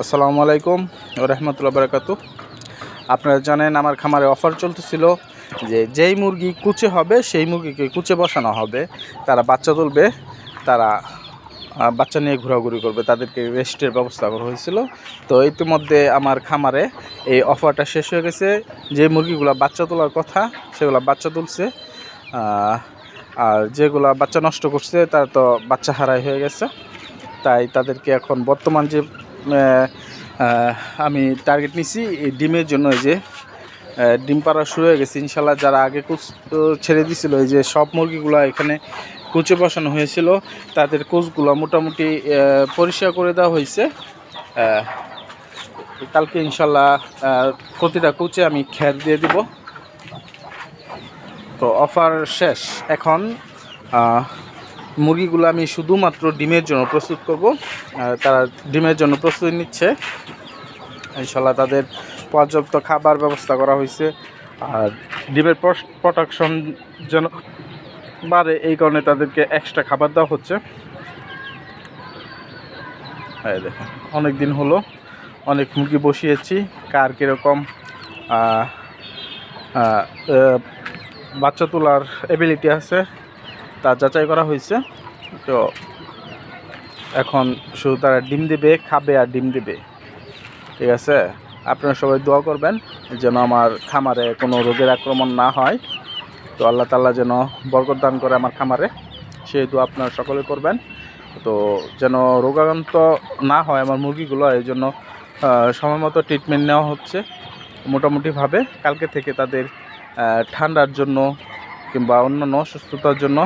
আসসালামু আলাইকুম রহমতুল্লাহ বারাকাতু। আপনারা জানেন আমার খামারে অফার চলতেছিল যে যেই মুরগি কুচে হবে সেই মুরগিকে কুচে বসানো হবে, তারা বাচ্চা তুলবে, তারা বাচ্চা নিয়ে ঘোরাঘুরি করবে, তাদেরকে রেস্টের ব্যবস্থা করা হয়েছিল। তো ইতিমধ্যে আমার খামারে এই অফারটা শেষ হয়ে গেছে। যে মুরগিগুলো বাচ্চা তোলার কথা সেগুলো বাচ্চা তুলছে, আর যেগুলো বাচ্চা নষ্ট করছে তার তো বাচ্চা হারাই হয়ে গেছে। তাই তাদেরকে এখন বর্তমান যে আমি টার্গেট নিছি এই ডিমের জন্য, এই যে ডিম পাড়া শুরু হয়ে গেছে ইনশাল্লাহ। যারা আগে কুচ ছেড়ে দিছিল, এই যে সব মুরগিগুলো এখানে কুচে বসানো হয়েছিল, তাদের কোচগুলো মোটামুটি পরিষ্কার করে দেওয়া হয়েছে। কালকে ইনশাল্লাহ প্রতিটা কুচে আমি খ্যার দিয়ে দিব। তো অফার শেষ। এখন মুরগিগুলো আমি শুধুমাত্র ডিমের জন্য প্রস্তুত করব। তারা ডিমের জন্য প্রস্তুতি নিচ্ছে ইনশাল্লাহ। তাদের পর্যাপ্ত খাবার ব্যবস্থা করা হয়েছে, আর ডিমের প্রোডাকশন যেন বাড়ে এই কারণে তাদেরকে এক্সট্রা খাবার দেওয়া হচ্ছে। এই দেখেন, অনেক দিন হলো অনেক মুরগি বসিয়েছি, কার কীরকম বাচ্চা তোলার এবিলিটি আছে তা যাচাই করা হয়েছে। তো এখন শুধু তারা ডিম দেবে, খাবে আর ডিম দেবে। ঠিক আছে, আপনারা সবাই দোয়া করবেন যেন আমার খামারে কোনো রোগের আক্রমণ না হয়। তো আল্লাহ তাআলা যেন বরকত দান করে আমার খামারে, সেই দোয়া আপনারা সকলে করবেন। তো যেন রোগাক্রান্ত না হয় আমার মুরগিগুলো, এই জন্য সময় মতো ট্রিটমেন্ট নেওয়া হচ্ছে মোটামুটিভাবে। কালকে থেকে তাদের ঠান্ডার জন্য কিংবা অন্যান্য অসুস্থতার জন্য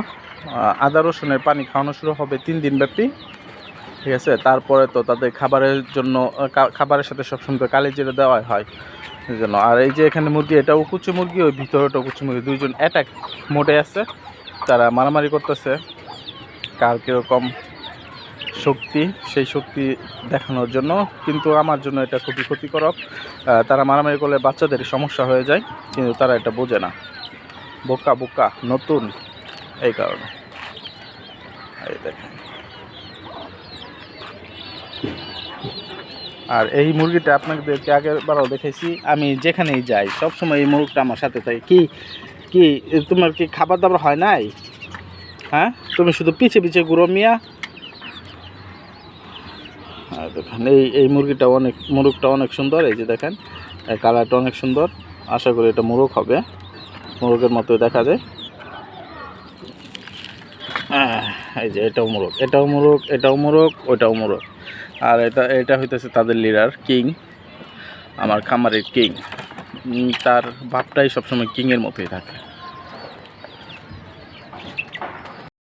আদা রসুনের পানি খাওয়ানো শুরু হবে 3 দিন ব্যাপী। ঠিক আছে, তারপরে তো তাদের খাবারের জন্য খাবারের সাথে সবসময় কালি জিরে দেওয়া হয় এই জন্য। আর এই যে এখানে মুরগি, এটাও কুচি মুরগি, ওই ভিতরেটাও কুচি মুরগি, দুইজন অ্যাটাক মোডে আছে, তারা মারামারি করতেছে কার কীরকম শক্তি, সেই শক্তি দেখানোর জন্য। কিন্তু আমার জন্য এটা খুবই ক্ষতিকারক। তারা মারামারি করলে বাচ্চাদের সমস্যা হয়ে যায়, কিন্তু তারা এটা বোঝে না, বোকা নতুন, এই কারণে। এই দেখেন, আর এই মুরগিটা আপনাদেরকে আগেরবারও দেখেছি, আমি যেখানেই যাই সবসময় এই মুরগটা আমার সাথে থাকে। কি তোমার কি খাবার দাবার হয় নাই? হ্যাঁ, তুমি শুধু পিছে ঘুরো মিয়া। দেখেন এই মুরগিটা মোরগটা অনেক সুন্দর। এই যে দেখেন, কালারটা অনেক সুন্দর। আশা করি এটা মোরগ হবে, মোরগের মতো দেখা যায়। এই যে এটাও মোরগ, ওইটাও মোরগ। আর এটা হইতেছে তাদের লিডার, কিং, আমার খামারের কিং। তার ভাবটাই সবসময় কিংয়ের মতোই থাকে।